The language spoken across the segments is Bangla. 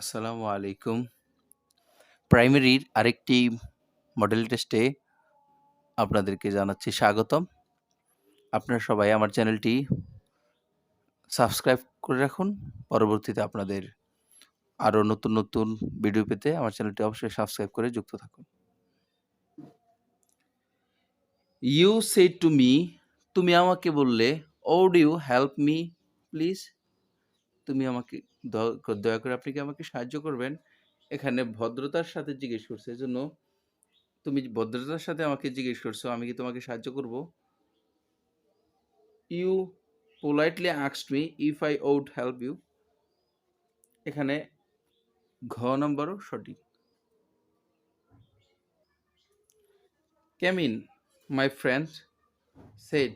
আসসালামু আলাইকুম। প্রাইমারির আরেকটি মডেল টেস্টে আপনাদেরকে জানাচ্ছি স্বাগতম। আপনারা সবাই আমার চ্যানেলটি সাবস্ক্রাইব করে রাখুন। পরবর্তীতে আপনাদের আরও নতুন ভিডিও পেতে আমার চ্যানেলটি অবশ্যই সাবস্ক্রাইব করে যুক্ত থাকুন। ইউ সেড টু মি, তুমি আমাকে বললে, would you help me please, তুমি আমাকে দয়া করে আপনি কি আমাকে সাহায্য করবেন? এখানে ভদ্রতার সাথে জিজ্ঞেস করছে, এজন্য তুমি ভদ্রতার সাথে আমাকে জিজ্ঞেস করছো আমি কি তোমাকে সাহায্য করব? You politely asked me if I would help you. এখানে ঘ নম্বরও সঠিক। কেমিন মাই ফ্রেন্ড সেড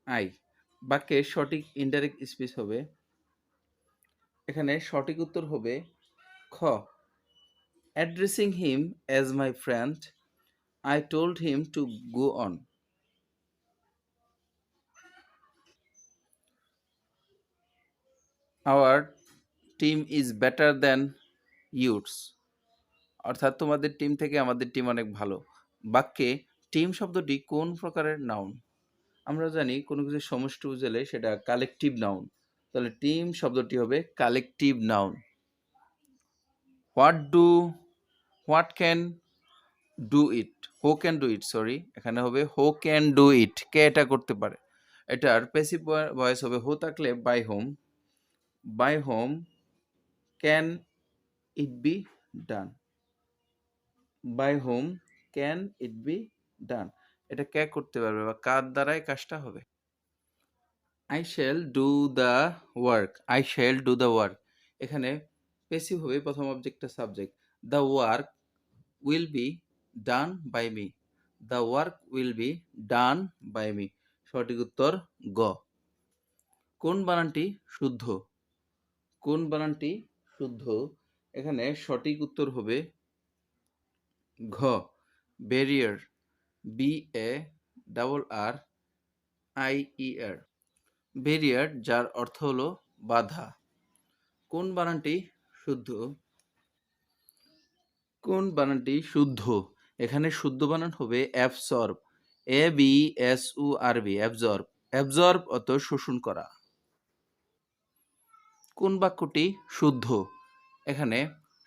আই, বাক্যের সঠিক ইনডাইরেক্ট স্পিচ হবে, এখানে সঠিক উত্তর হবে খ। Addressing him as my friend I told him to go on. Our team is better than yours, অর্থাৎ তোমাদের টিম থেকে আমাদের টিম অনেক ভালো। বাক্যে টিম শব্দটি কোন প্রকারের নাউন? আমরা জানি কোনো কিছু সমষ্টি বুঝালে সেটা কালেকটিভ নাউন, তাহলে টিম শব্দটি হবে collective noun. What can do it, who can do it, sorry, এখানে হবে হু ক্যান ডু ইট, কে এটা করতে পারে। এটার প্যাসিভ ভয়েস হবে হু থাকলে by whom can it be done, by whom can it be done, এটা কে করতে পারবে বা কার দ্বারাই কাজটা হবে। I shall do the work, I shall do the work, এখানে পেসিভ হবে প্রথম অবজেক্টটা subject. The work will be done by me, the work will be done by me, সঠিক উত্তর গ। কোন বানানটি শুদ্ধ? কোন বানানটি শুদ্ধ? এখানে সঠিক উত্তর হবে ঘ, ব্যারিয়ার, BARRIER, ব্যারিয়ার, যার অর্থ হলো বাধা। কোন বানানটি শুদ্ধ? কোন বানানটি শুদ্ধ? এখানে শুদ্ধ বানান হবে অ্যাবসর্ব, ABSORB, অ্যাবসর্ব, অ্যাবসর্ব অর্থ শোষণ করা। কোন বাক্যটি শুদ্ধ? এখানে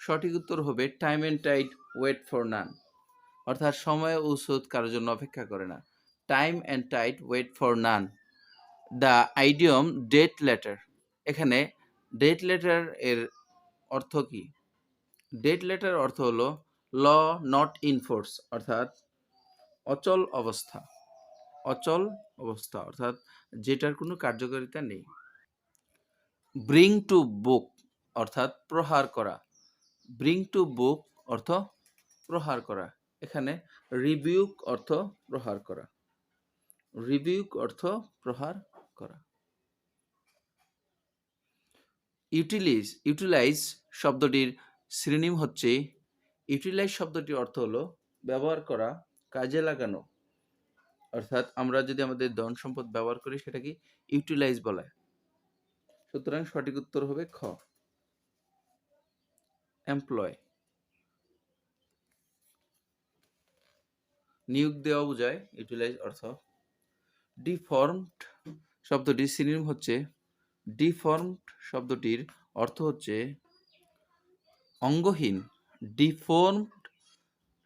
সঠিক উত্তর হবে time and tide wait for none, অর্থাৎ সময় ও স্রোত কারোর জন্য অপেক্ষা করে না। Time and tide wait for none. The idiom date letter, এখানে ডেট লেটার এর অর্থ কি? ডেট লেটার অর্থ হলো ল নট ইন ফোর্স, অর্থাৎ অচল অবস্থা, অচল অবস্থা অর্থাৎ যেটার কোনো কার্যকারিতা নেই। ব্রিং টু বুক অর্থাৎ প্রহার করা, ব্রিং টু বুক অর্থ প্রহার করা, এখানে রিবিউক অর্থ প্রহার করা, রিবিউক অর্থ প্রহার করা। ইউটিলাইজ শব্দটির সিনোনিম হচ্ছে, ইউটিলাইজ শব্দটির অর্থ হলো ব্যবহার করা, কাজে লাগানো, অর্থাৎ আমরা যদি আমাদের ধন সম্পদ ব্যবহার করি সেটাকে ইউটিলাইজ বলে। সুতরাং সঠিক উত্তর হবে খ, এমপ্লয়, নিয়োগ দেওয়া বোঝায় ইউটিলাইজ অর্থ। ডিফর্মড শব্দটির সিনোনিম হচ্ছে, ডিফর্মড শব্দটির অর্থ হচ্ছে অঙ্গহীন, ডিফর্মড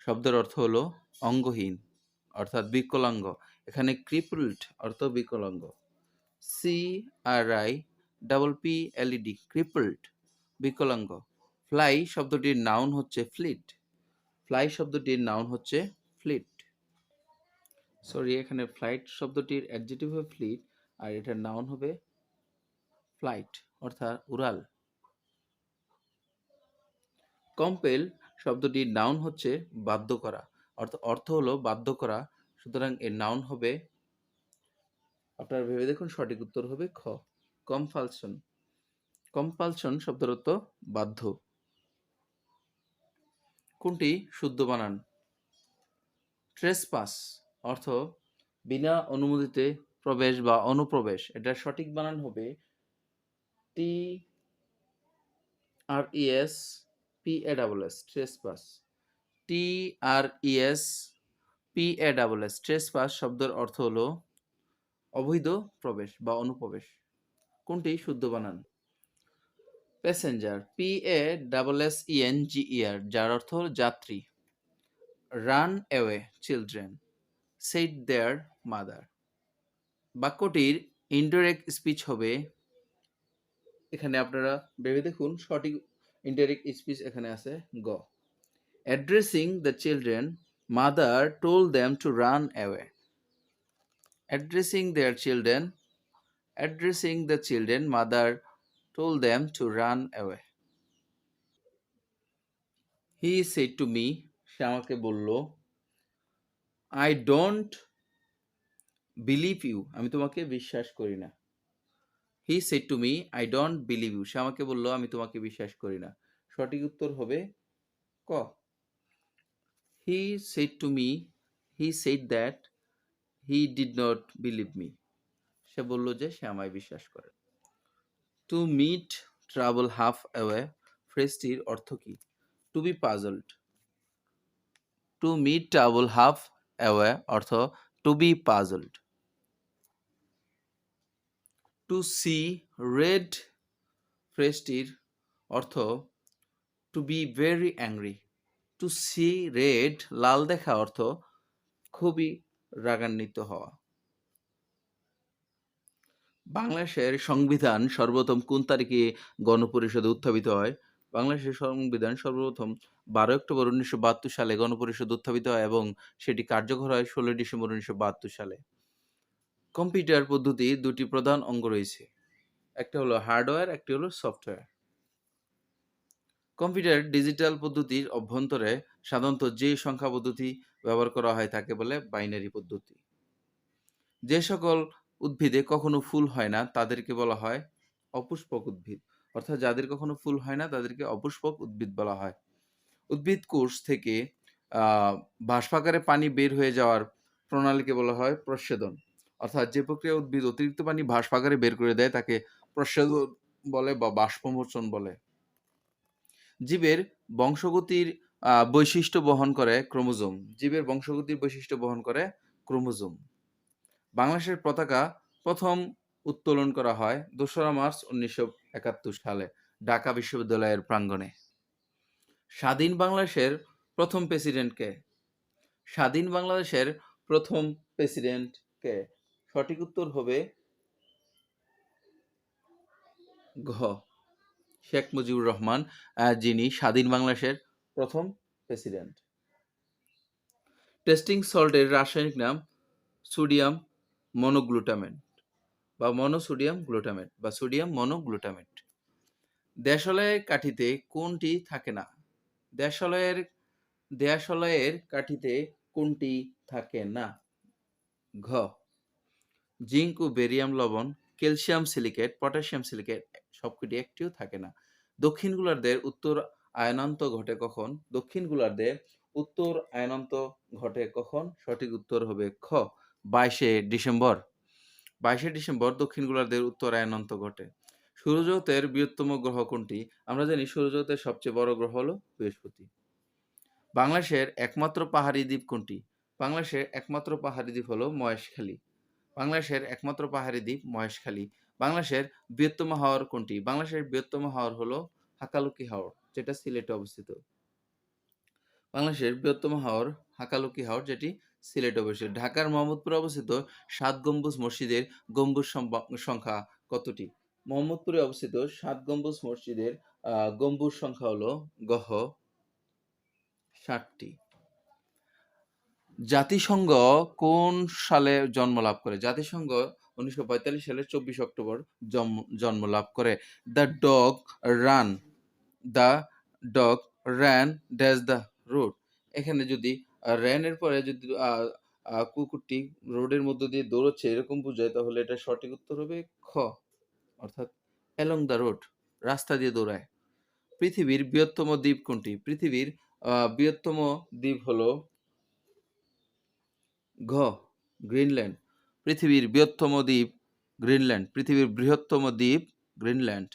শব্দের অর্থ হলো অঙ্গহীন অর্থাৎ বিকলাঙ্গ, এখানে ক্রিপলড অর্থ বিকলাঙ্গ, CRIPPLED, ক্রিপলড, বিকলাঙ্গ। ফ্লাই শব্দটির নাউন হচ্ছে ফ্লিট, ফ্লাই শব্দটির নাউন হচ্ছে ফ্লিট, সরি, এখানে ফ্লাইট শব্দটির অ্যাডজেক্টিভ হবে ফ্লিট আর এটার নাউন হবে ফ্লাইট অর্থাৎ উড়াল। কম্পেল শব্দটির নাউন হচ্ছে বাধ্য করা, অর্থ হলো বাধ্য করা, সুতরাং এর নাউন হবে, আপনারা ভেবে দেখুন, সঠিক উত্তর হবে খ, কম্পালশন, কম্পালশন শব্দের অর্থ বাধ্য। কোনটি শুদ্ধ বানান? ট্রেসপাস অর্থ বিনা অনুমতিতে প্রবেশ বা অনুপ্রবেশ, এটার সঠিক বানান হবে TRESPASS ট্রেসপাস, TRESPASS ট্রেসপাস শব্দের অর্থ হলো অবৈধ প্রবেশ বা অনুপ্রবেশ। কোনটি শুদ্ধ বানান? প্যাসেঞ্জার, PASSENGER যার অর্থ হলো যাত্রী। Run away children, said their mother। বাক্যটির ইনডাইরেক্ট স্পিচ হবে, এখানে আপনারা ভেবে দেখুন, সঠিক ইনডাইরেক্ট স্পিচ এখানে আছে গ। Addressing the children, mother told them to run away. Addressing their children, addressing the children, mother told them to run away. He said to me, সে আমাকে বলল, আই ডোন্ট বিলিভ ইউ, আমি তোমাকে বিশ্বাস করি না। He said to me, I don't believe you, সে আমাকে বলল, আমি তোমাকে বিশ্বাস করি না। সঠিক উত্তর হবে ক। He said to me, he said that he did not believe me, সে বলল যে সে আমায় বিশ্বাস করে। To meet trouble half away ফ্রেজটির অর্থ কি? To be puzzled. To meet trouble half away অর্থ to be puzzled. To see red ফ্রেজটির অর্থ to be very angry. To see red লাল দেখা অর্থ খুবই রাগান্বিত হওয়া। বাংলাদেশের সংবিধান সর্বপ্রথম কোন তারিখে গণপরিষদে উত্থাপিত হয়? বাংলাদেশের সংবিধান সর্বপ্রথম 12 অক্টোবর 1972 সালে গণপরিষদে উত্থাপিত হয় এবং সেটি কার্যকর হয় 16 ডিসেম্বর 1972 সালে। কম্পিউটার পদ্ধতির দুটি প্রধান অঙ্গ রয়েছে, একটা হলো হার্ডওয়্যার, একটি হলো সফটওয়্যার। কম্পিউটার ডিজিটাল পদ্ধতির অভ্যন্তরে সাধারণত যে সংখ্যা পদ্ধতি ব্যবহার করা হয় তাকে বলে বাইনারি পদ্ধতি। যে সকল উদ্ভিদে কখনো ফুল হয় না তাদেরকে বলা হয় অপুষ্পক উদ্ভিদ, অর্থাৎ যাদের কখনো ফুল হয় না তাদেরকে অপুষ্পক উদ্ভিদ বলা হয়। উদ্ভিদ কোষ থেকে বাষ্পাকারে পানি বের হয়ে যাওয়ার প্রণালীকে বলা হয় প্রস্বেদন, অর্থাৎ যে প্রক্রিয়া উদ্ভিদ অতিরিক্ত পানি বাষ্পাকারে বের করে দেয় তাকে প্রস্বেদন বলে বা বাষ্পমোচন বলে। জীবের বংশগতির বৈশিষ্ট্য বহন করে ক্রোমোজোম, জীবের বংশগতির বৈশিষ্ট্য বহন করে ক্রোমোজোম। বাংলাদেশের পতাকা প্রথম উত্তোলন করা হয় 2রা মার্চ 1971 সালে ঢাকা বিশ্ববিদ্যালয়ের প্রাঙ্গণে। স্বাধীন বাংলাদেশের প্রথম প্রেসিডেন্ট কে? স্বাধীন বাংলাদেশের প্রথম প্রেসিডেন্ট কে? সঠিক উত্তর হবে ঘ, শেখ মুজিবুর রহমান, যিনি স্বাধীন বাংলাদেশের প্রথম প্রেসিডেন্ট। টেস্টিং সল্টের রাসায়নিক নাম সোডিয়াম মনোগ্লুটামেট বা মনোসোডিয়াম গ্লুটামেট বা সোডিয়াম মনোগ্লুটামেট। দেশালয়ের কাঠিতে কোনটি থাকে না? দেশালয়ের কাঠিতে কোনটি থাকে না? ঘ, জিঙ্ক ও বেরিয়াম লবণ, ক্যালসিয়াম সিলিকেট, পটাশিয়াম সিলিকেট সবকটি একটিও থাকে না। দক্ষিণ গোলার্ধের উত্তর আয়নান্ত ঘটে কখন? দক্ষিণ গোলার্ধে উত্তর আয়নান্ত ঘটে কখন? সঠিক উত্তর হবে খ, 22শে ডিসেম্বর। 22শে ডিসেম্বর দক্ষিণ গোলার্ধের উত্তর আয়নান্ত ঘটে। সৌরজগতের বৃহত্তম গ্রহ কোনটি? আমরা জানি সৌরজগতের সবচেয়ে বড় গ্রহ হলো বৃহস্পতি। বাংলাদেশের একমাত্র পাহাড়ি দ্বীপ কোনটি? বাংলাদেশের একমাত্র পাহাড়ি দ্বীপ হলো মহেশখালী। বাংলাদেশের একমাত্র পাহাড়ি দ্বীপ মহেশখালী। বাংলাদেশের বৃহত্তম হাওর কোনটি? বাংলাদেশের বৃহত্তম হাওর হলো হাকালুকি হাওর, যেটা সিলেটে অবস্থিত। বাংলাদেশের বৃহত্তম হাওর হাকালুকি হাওর, যেটি সিলেটে অবস্থিত। ঢাকার মোহাম্মদপুরে অবস্থিত 7 গম্বুজ মসজিদের গম্বুজ সংখ্যা কতটি? মোহাম্মদপুরে অবস্থিত 7 গম্বুজ মসজিদের গম্বুজ সংখ্যা হলো গহ 7টি। জাতিসংঘ কোন সালে জন্ম লাভ করে? জাতিসংঘ 1945 সালের 24 অক্টোবর জন্ম লাভ করে। The dog run, the dog ran dash the road. এখানে যদি র্যানের পরে যদি কুকুরটি রোডের মধ্য দিয়ে দৌড়চ্ছে এরকম বোঝায়, তাহলে এটা সঠিক উত্তর হবে খ, অর্থাৎ অ্যালং দ্য রোড, রাস্তা দিয়ে দৌড়ায়। পৃথিবীর বৃহত্তম দ্বীপ কোনটি? পৃথিবীর বৃহত্তম দ্বীপ হলো ঘ, গ্রিনল্যান্ড। পৃথিবীর বৃহত্তম দ্বীপ গ্রিনল্যান্ড। পৃথিবীর বৃহত্তম দ্বীপ গ্রিনল্যান্ড।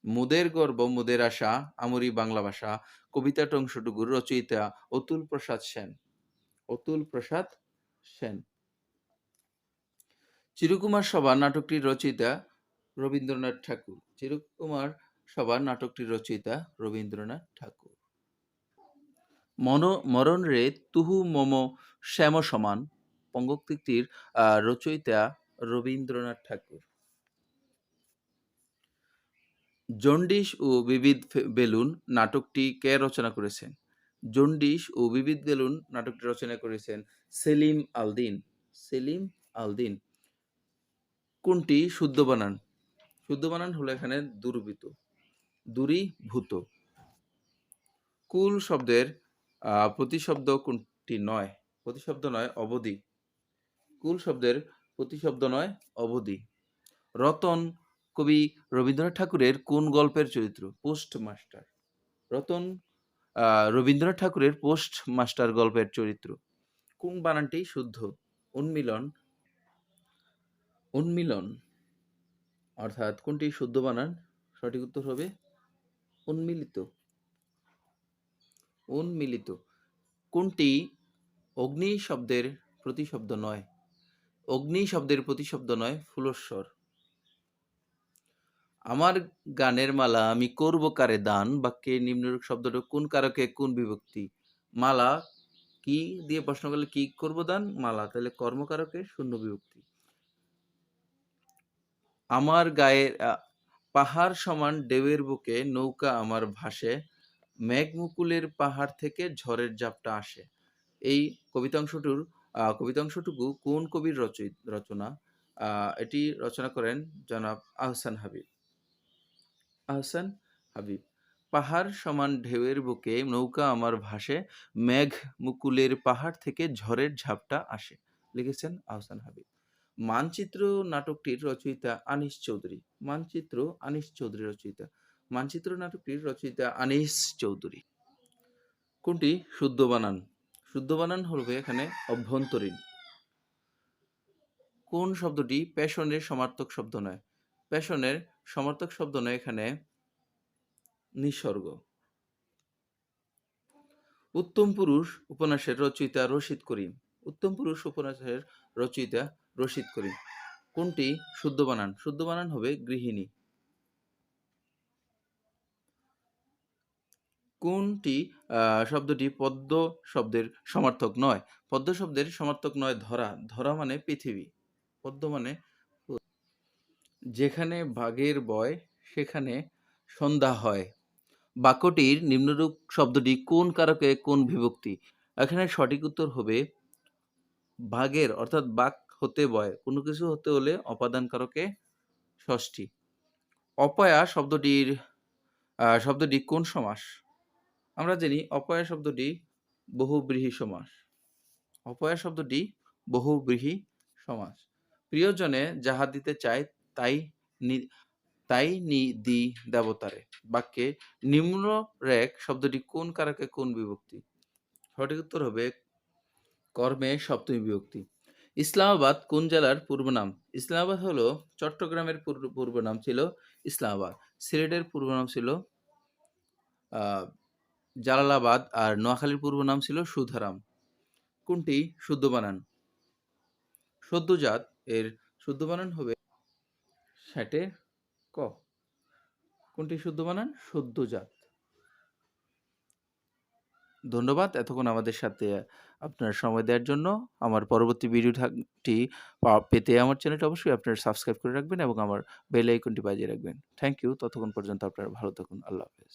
মুদের গর্ব মুদের আশা আমরি বাংলা ভাষা কবিতার অংশটুকুর রচয়িতা অতুল প্রসাদ সেন। অতুল প্রসাদ সেন। চিরকুমার সভা নাটকটির রচয়িতা রবীন্দ্রনাথ ঠাকুর। চিরকুমার সভা নাটকটির রচয়িতা রবীন্দ্রনাথ ঠাকুর। মরণ রে তুহু মম শ্যাম সমান পঙ্গক্তিটির রচয়িতা রবীন্দ্রনাথ ঠাকুর। জন্ডিস ও বিবিধ বেলুন নাটকটি কে রচনা করেছেন? জন্ডিস ও বিবিধ বেলুন নাটকটি রচনা করেছেন সেলিম আলদিন। সেলিম আলদিন। কোনটি শুদ্ধ বানান? শুদ্ধ বানান হলো এখানে দূরীভূত। দূরীভূত। কুল শব্দের প্রতিশব্দ কোনটি নয়? প্রতিশব্দ নয়, অবধি। কুল শব্দের প্রতিশব্দ নয়, অবধি। রতন কবি রবীন্দ্রনাথ ঠাকুরের কোন গল্পের চরিত্র? Post master. রতন রবীন্দ্রনাথ ঠাকুরের পোস্ট মাস্টার গল্পের চরিত্র। কোন বানানটি শুদ্ধ? উন্মিলন। উন্মিলন। অর্থাৎ কোনটি শুদ্ধ বানান? সঠিক উত্তর হবে উন্মিলিত। উন্মিলিত। কোনটি অগ্নি শব্দের প্রতিশব্দ নয়? অগ্নি শব্দের প্রতিশব্দ নয়, ফুলস্বর। আমার গানের মালা আমি করব কারে দান বাক্যে নিম্নরূপ শব্দটা কোন কারকে কোন বিভক্তি? মালা কি দিয়ে প্রশ্ন করলে কি করব দান? মালা, তাহলে কর্মকারকে শূন্য বিভক্তি। আমার গায়ের পাহাড় সমান ঢেউয়ের বুকে নৌকা আমার ভাসে মেঘমুকুলের পাহাড় থেকে ঝড়ের ঝাপটা আসে। এই কবিতাংশটুকু কোন কবির রচনা? এটি রচনা করেন জনাব আহসান হাবীব। আহসান হাবীব। পাহাড় সমান ঢেউয়ের বুকে নৌকা আমার ভাসে মেঘ মুকুলের পাহাড় থেকে ঝড়ের ঝাপটা আসে, লিখেছেন আহসান হাবীব। মানচিত্র নাটকটির রচয়িতা আনিস চৌধুরী। মানচিত্র আনিস চৌধুরী রচয়িতা। মানচিত্র নাটকটির রচয়িতা আনিস চৌধুরী। কোনটি শুদ্ধ বানান? শুদ্ধ বানান হবে এখানে অভ্যন্তরীণ। কোন শব্দটি প্যাশনের সমার্থক শব্দ নয়? প্যাশনের সমার্থক শব্দ নয় এখানে নিসর্গ। উত্তম পুরুষ উপন্যাসের রচয়িতা রশিদ করিম। উত্তম পুরুষ উপন্যাসের রচয়িতা রশিদ করিম। কোনটি শুদ্ধ বানান? শুদ্ধ বানান হবে গৃহিণী। কোনটি শব্দটি পদ্ম শব্দের সমার্থক নয়? পদ্ম শব্দের সমার্থক নয় ধরা। ধরা মানে পৃথিবী। পদ্ম মানে যেখানে বাঘের বয় সেখানে সন্ধ্যা হয়। বাক্যটির নিম্নরূপ শব্দটি কোন কারকে কোন বিভক্তি? এখানে সঠিক উত্তর হবে বাঘের, অর্থাৎ বাঘ হতে বয়। কোনো কিছু হতে হলে অপাদান কারকে ষষ্ঠী। অপয়া শব্দটি কোন সমাস? আমরা জানি অপয়া শব্দটি বহুব্রীহি সমাস। অপয়া শব্দটি বহুব্রীহি সমাস। প্রিয়জনে যাহা দিতে চায় তাই দি দেবতারে। বাক্যে নিম্নরেখ শব্দটি কোন কারকে কোন বিভক্তি? সঠিক উত্তর হবে কর্মে সপ্তমী বিভক্তি। ইসলামাবাদ কোন জেলার পূর্ব নাম? ইসলামাবাদ হলো চট্টগ্রামের পূর্ব নাম ছিল ইসলামাবাদ। সিলেটের পূর্ব নাম ছিল জালালাবাদ আর নোয়াখালীর পূর্ব নাম ছিল সুধারাম। কোনটি শুদ্ধ বানান? সদ্যজাত এর শুদ্ধ বানান হবে ষাটে ক। কোনটি শুদ্ধ বানান? সদ্যজাত। ধন্যবাদ এতক্ষণ আমাদের সাথে আপনার সময় দেওয়ার জন্য। আমার পরবর্তী ভিডিওটি পেতে আমার চ্যানেলটা অবশ্যই আপনারা সাবস্ক্রাইব করে রাখবেন এবং আমার বেল আইকনটি বাজিয়ে রাখবেন। Thank you. ততক্ষণ পর্যন্ত আপনারা ভালো থাকুন। আল্লাহ হাফেজ।